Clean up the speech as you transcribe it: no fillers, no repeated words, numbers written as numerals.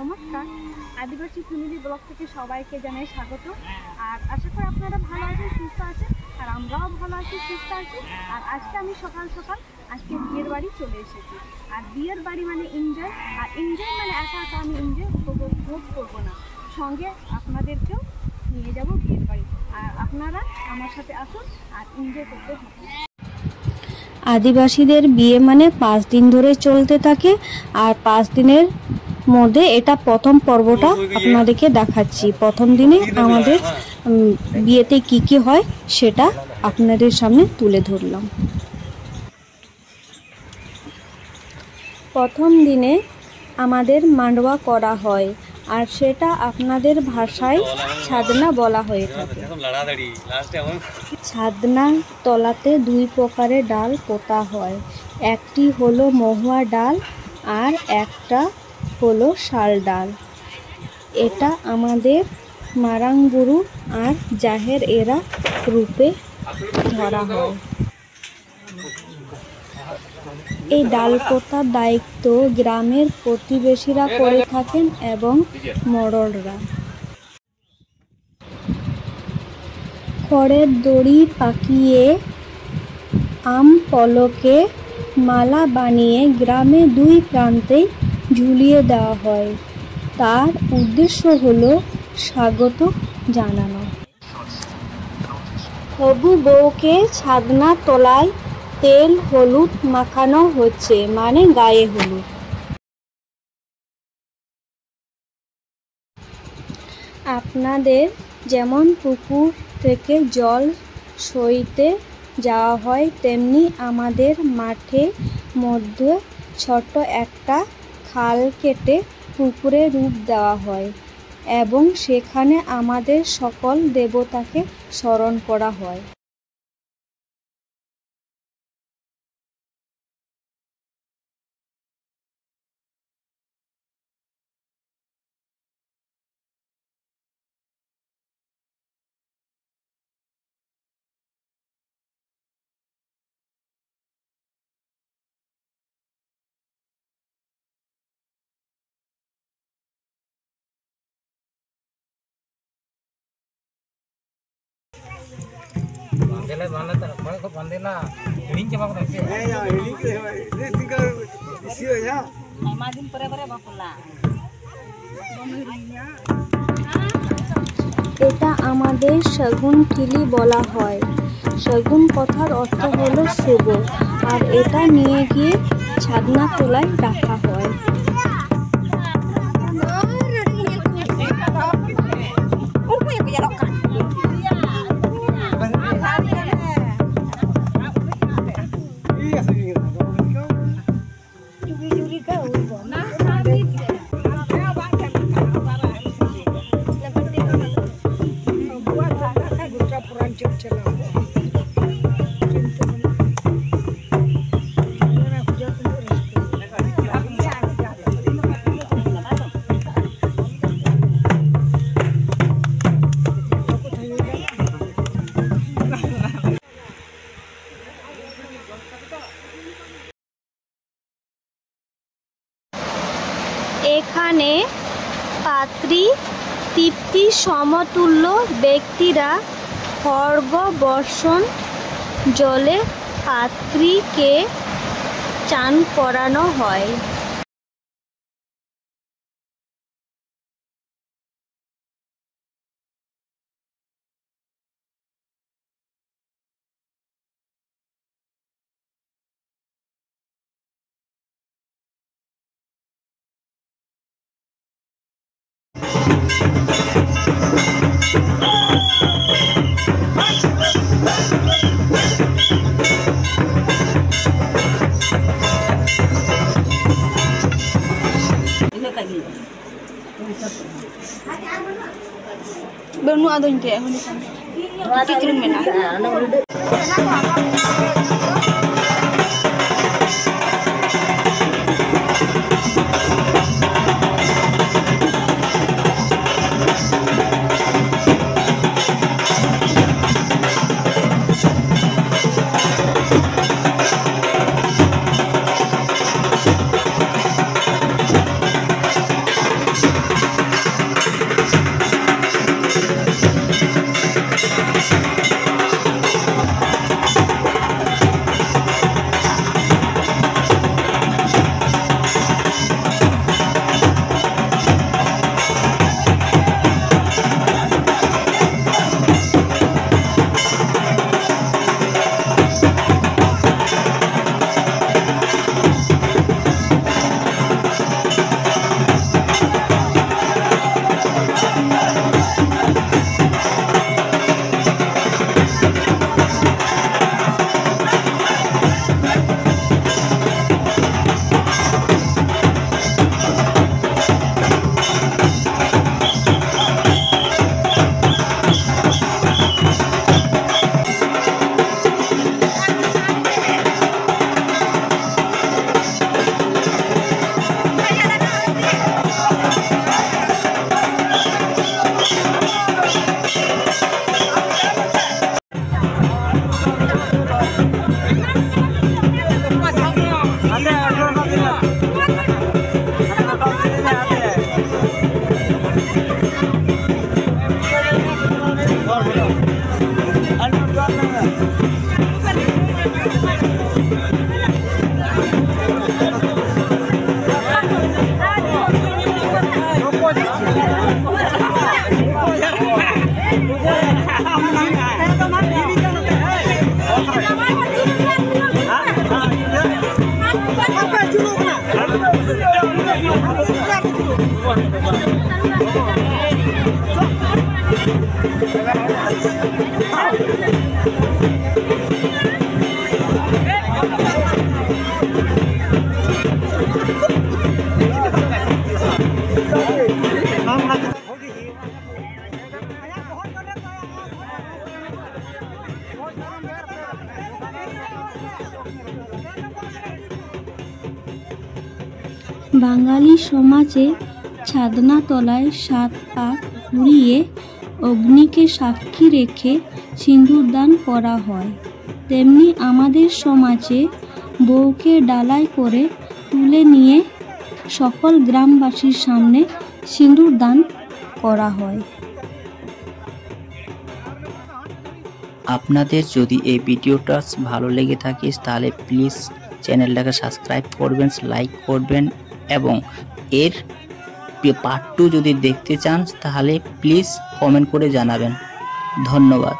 নমস্কার, আদিবাসী family blog থেকে সবাইকে জানাই স্বাগত। আর আশা করি আপনারা ভালো আছেন, সুস্থ আছেন, আর আমরাও ভালো আছি, সুস্থ আছি। আর আজকে আমি সকাল সকাল আজকে বিয়ের বাড়ি চলে এসেছি। আর বিয়ের বাড়ি মানে এনজয়, আর এনজয় মানে একা একা আমি এনজয় ভোগ করবো না, সঙ্গে আপনাদেরকেও নিয়ে যাব বিয়ের বাড়ি। আর আপনারা আমার সাথে আসুন আর এনজয় করতে থাকুন। আদিবাসীদের বিয়ে মানে 5 দিন ধরে চলতে থাকে, আর 5 দিনের মধ্যে এটা প্রথম পর্বটা আপনাদেরকে দেখাচ্ছি। প্রথম দিনে আমাদের বিয়েতে কি কি হয় সেটা আপনাদের সামনে তুলে ধরলাম। প্রথম দিনে আমাদের মান্ডবা করা হয়, আর সেটা আপনাদের ভাষায় ছাদনা বলা হয়ে থাকে। ছাদনা তলাতে 2 প্রকারের ডাল পোতা হয়, একটি হলো মহুয়া ডাল আর একটা হলো শাল ডাল। এটা আমাদের মারাংবুরু আর জাহের এরা রূপে ধরা হয়। এই ডাল পোতার দায়িত্ব গ্রামের প্রতিবেশীরা করে থাকেন এবং মরলরা। খড়ের দড়ি পাকিয়ে আম পলকে মালা বানিয়ে গ্রামে 2 প্রান্তে ঝুলিয়ে দেওয়া হয়। তার উদ্দেশ্য হলো স্বাগত জানানো। হবু বউকে ছাদনা তলায় তেল হলুদ মাখানো হচ্ছে, মানে গায়ে হলুদ। আপনাদের যেমন পুকুর থেকে জল সইতে যাওয়া হয়, তেমনি আমাদের মাঠে মধ্যে ছোট একটা খাল কেটে পুকুরে রূপ দেওয়া হয় এবং সেখানে আমাদের সকল দেবতাকে স্মরণ করা হয়। এটা আমাদের শগুন ঠিলি বলা হয়। শগুন কথার অর্থ হলো শুভ, আর এটা নিয়ে গিয়ে ছাদনা তলায় রাখা হয়। এখানে পাত্রী তৃপ্তি সমতুল্য ব্যক্তিরা খড়গ বর্ষণ জলে পাত্রীকে চান করানো হয়। Benu ada inte huni kan. Kikirim mena. বাঙালি সমাজে ছাদনা তলায় 7 পাক ঘুরিয়ে অগ্নিকে সাক্ষী রেখে সিঁদুরদান করা হয়। তেমনি আমাদের সমাজে বউকে ডালায় করে তুলে নিয়ে সকল গ্রামবাসীর সামনে সিঁদুরদান করা হয়। আপনাদের যদি এই ভিডিওটা ভালো লেগে থাকে তাহলে প্লিজ চ্যানেলটাকে সাবস্ক্রাইব করবেন, লাইক করবেন এবং এর পার্ট 2 যদি দেখতে চান তাহলে প্লিজ কমেন্ট করে জানাবেন। ধন্যবাদ।